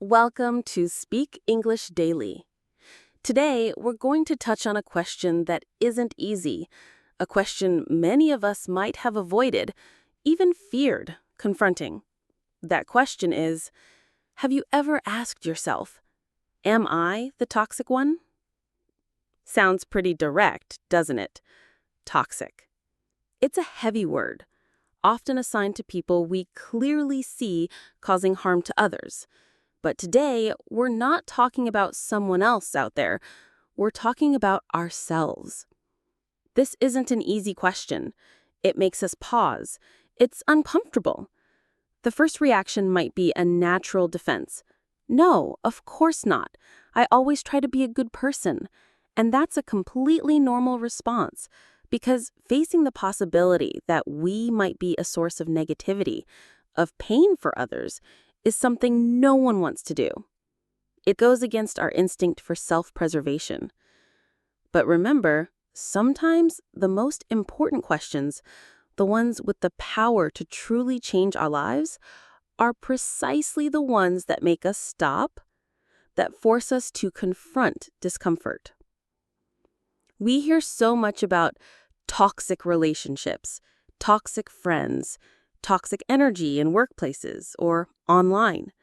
Welcome to Speak English Daily. Today, we're going to touch on a question that isn't easy, a question many of us might have avoided, even feared, confronting. That question is, have you ever asked yourself, am I the toxic one? Sounds pretty direct, doesn't it? Toxic. It's a heavy word, often assigned to people we clearly see causing harm to others. But today, we're not talking about someone else out there. We're talking about ourselves. This isn't an easy question. It makes us pause. It's uncomfortable. The first reaction might be a natural defense. No, of course not. I always try to be a good person. And that's a completely normal response, because facing the possibility that we might be a source of negativity, of pain for others, is something no one wants to do. It goes against our instinct for self-preservation. But remember, sometimes the most important questions, the ones with the power to truly change our lives, are precisely the ones that make us stop, that force us to confront discomfort. We hear so much about toxic relationships, toxic friends, toxic energy in workplaces or online.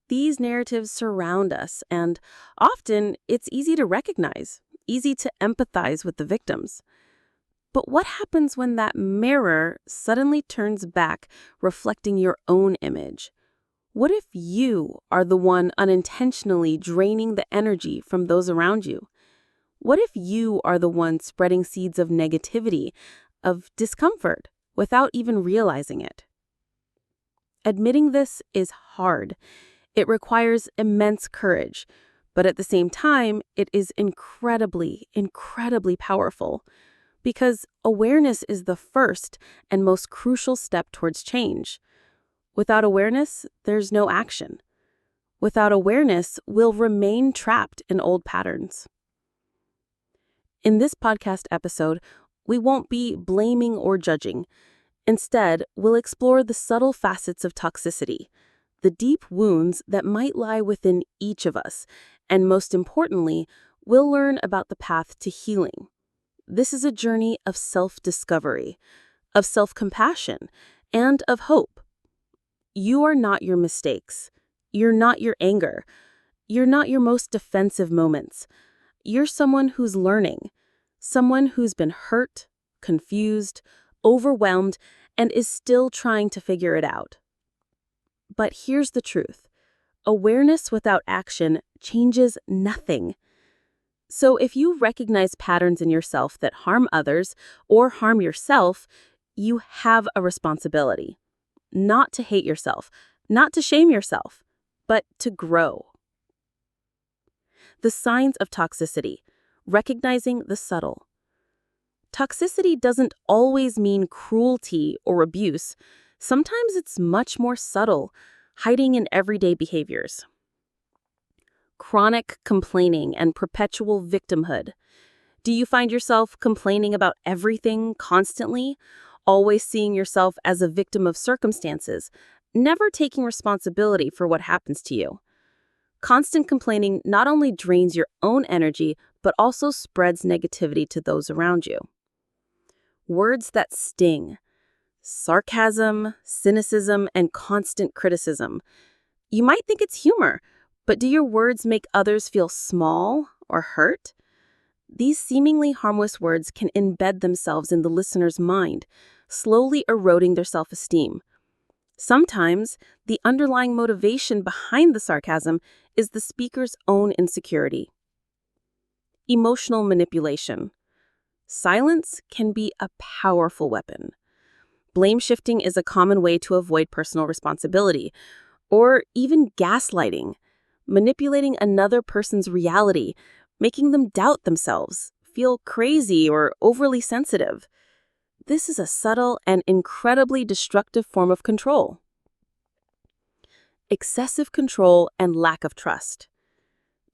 These narratives surround us, and often it's easy to recognize, easy to empathize with the victims. But what happens when that mirror suddenly turns back, reflecting your own image? What if you are the one unintentionally draining the energy from those around you? What if you are the one spreading seeds of negativity, of discomfort, without even realizing it? Admitting this is hard. It requires immense courage, but at the same time, it is incredibly, incredibly powerful, because awareness is the first and most crucial step towards change. Without awareness, there's no action. Without awareness, we'll remain trapped in old patterns. In this podcast episode, we won't be blaming or judging. Instead, we'll explore the subtle facets of toxicity, the deep wounds that might lie within each of us, and most importantly, we'll learn about the path to healing. This is a journey of self-discovery, of self-compassion, and of hope. You are not your mistakes. You're not your anger. You're not your most defensive moments. You're someone who's learning, someone who's been hurt, confused, overwhelmed, and is still trying to figure it out. But here's the truth. Awareness without action changes nothing. So if you recognize patterns in yourself that harm others or harm yourself, you have a responsibility. Not to hate yourself, not to shame yourself, but to grow. The signs of toxicity. Recognizing the subtle. Toxicity doesn't always mean cruelty or abuse. Sometimes it's much more subtle, hiding in everyday behaviors. Chronic complaining and perpetual victimhood. Do you find yourself complaining about everything constantly, always seeing yourself as a victim of circumstances, never taking responsibility for what happens to you? Constant complaining not only drains your own energy, but also spreads negativity to those around you. Words that sting. Sarcasm, cynicism, and constant criticism. You might think it's humor, but do your words make others feel small or hurt? These seemingly harmless words can embed themselves in the listener's mind, slowly eroding their self-esteem. Sometimes, the underlying motivation behind the sarcasm is the speaker's own insecurity. Emotional manipulation. Silence can be a powerful weapon. Blame shifting is a common way to avoid personal responsibility, or even gaslighting, manipulating another person's reality, making them doubt themselves, feel crazy or overly sensitive. This is a subtle and incredibly destructive form of control. Excessive control and lack of trust.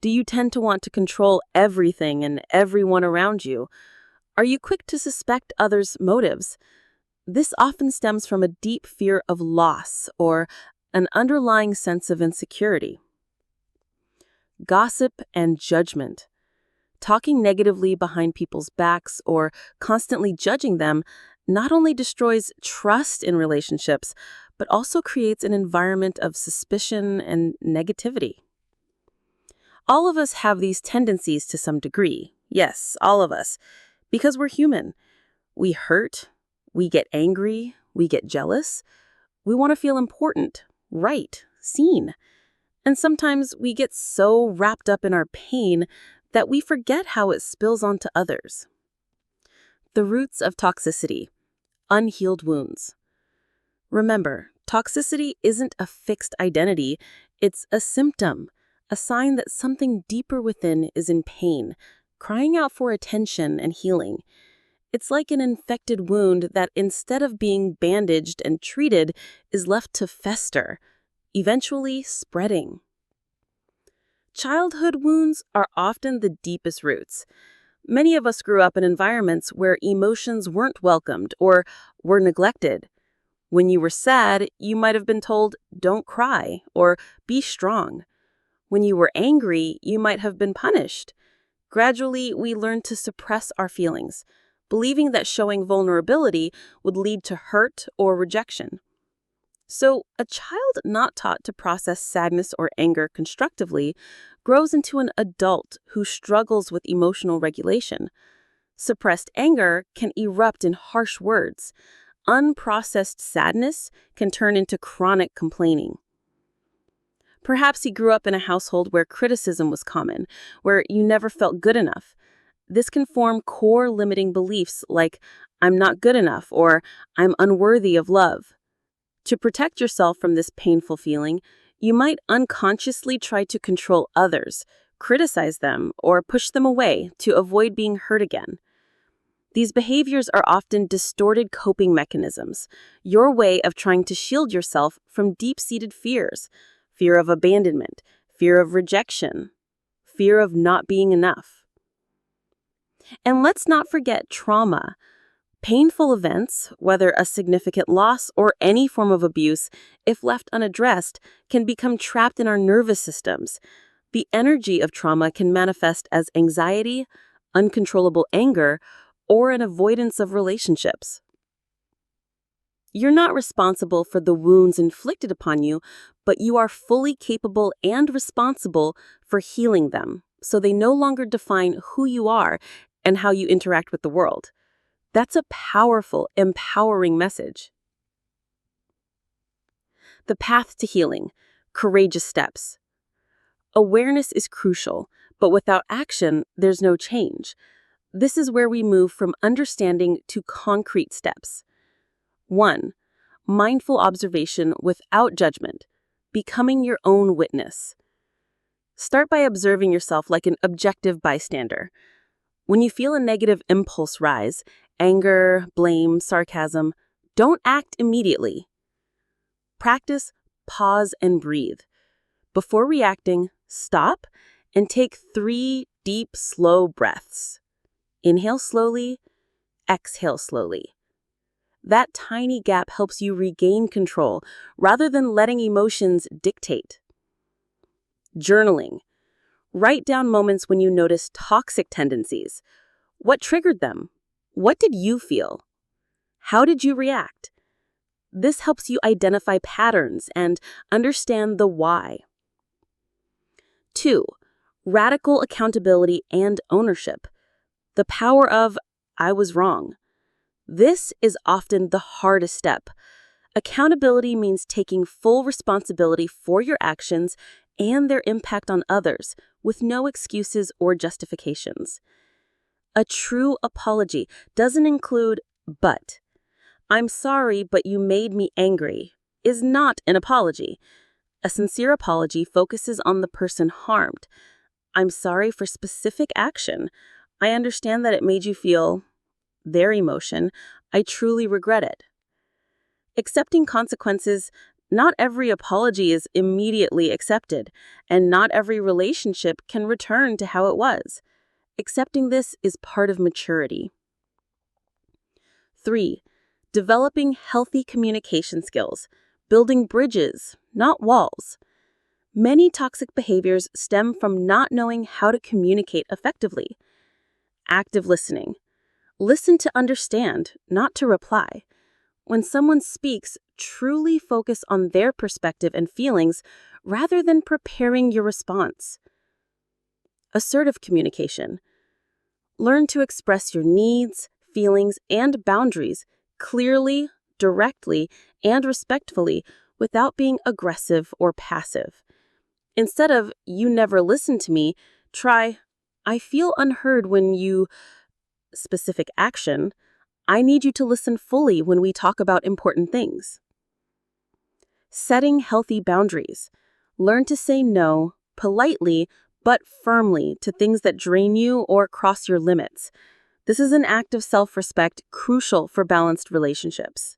Do you tend to want to control everything and everyone around you? Are you quick to suspect others' motives? This often stems from a deep fear of loss or an underlying sense of insecurity. gossip, and judgment. Talking negatively behind people's backs or constantly judging them not only destroys trust in relationships, but also creates an environment of suspicion and negativity. All of us have these tendencies to some degree. Yes, all of us. Because we're human. We hurt, we get angry, we get jealous. We want to feel important, right, seen. And sometimes we get so wrapped up in our pain that we forget how it spills onto others. The roots of toxicity: unhealed wounds. Remember, toxicity isn't a fixed identity, it's a symptom, a sign that something deeper within is in pain, crying out for attention and healing. It's like an infected wound that, instead of being bandaged and treated, is left to fester, eventually spreading. Childhood wounds are often the deepest roots. Many of us grew up in environments where emotions weren't welcomed or were neglected. When you were sad, you might have been told, "Don't cry," or "Be strong." When you were angry, you might have been punished. Gradually, we learned to suppress our feelings, believing that showing vulnerability would lead to hurt or rejection. So, a child not taught to process sadness or anger constructively grows into an adult who struggles with emotional regulation. Suppressed anger can erupt in harsh words. Unprocessed sadness can turn into chronic complaining. Perhaps he grew up in a household where criticism was common, where you never felt good enough. This can form core limiting beliefs like, "I'm not good enough," or "I'm unworthy of love." To protect yourself from this painful feeling, you might unconsciously try to control others, criticize them, or push them away to avoid being hurt again. These behaviors are often distorted coping mechanisms, your way of trying to shield yourself from deep-seated fears: fear of abandonment, fear of rejection, fear of not being enough. And let's not forget trauma. Painful events, whether a significant loss or any form of abuse, if left unaddressed, can become trapped in our nervous systems. The energy of trauma can manifest as anxiety, uncontrollable anger, or an avoidance of relationships. You're not responsible for the wounds inflicted upon you, but you are fully capable and responsible for healing them, so they no longer define who you are and how you interact with the world. That's a powerful, empowering message. The path to healing: courageous steps. Awareness is crucial, but without action, there's no change. This is where we move from understanding to concrete steps. 1. Mindful observation without judgment, becoming your own witness. Start by observing yourself like an objective bystander. When you feel a negative impulse rise, anger, blame, sarcasm, don't act immediately. Practice pause and breathe. Before reacting, stop and take 3 deep, slow breaths. Inhale slowly, exhale slowly. That tiny gap helps you regain control rather than letting emotions dictate. Journaling. Write down moments when you notice toxic tendencies. What triggered them? What did you feel? How did you react? This helps you identify patterns and understand the why. 2. Radical accountability and ownership. The power of "I was wrong." This is often the hardest step. Accountability means taking full responsibility for your actions and their impact on others, with no excuses or justifications. A true apology doesn't include "but." "I'm sorry, but you made me angry" is not an apology. A sincere apology focuses on the person harmed. "I'm sorry for specific action. I understand that it made you feel," their emotion. "I truly regret it." Accepting consequences: not every apology is immediately accepted, and not every relationship can return to how it was. Accepting this is part of maturity. 3. Developing healthy communication skills, building bridges, not walls. Many toxic behaviors stem from not knowing how to communicate effectively. Active listening. Listen to understand, not to reply. When someone speaks, truly focus on their perspective and feelings rather than preparing your response. Assertive communication. Learn to express your needs, feelings, and boundaries clearly, directly, and respectfully without being aggressive or passive. Instead of, "You never listen to me," try, "I feel unheard when you," specific action, "I need you to listen fully when we talk about important things." Setting healthy boundaries. Learn to say no, politely, but firmly to things that drain you or cross your limits. This is an act of self-respect crucial for balanced relationships.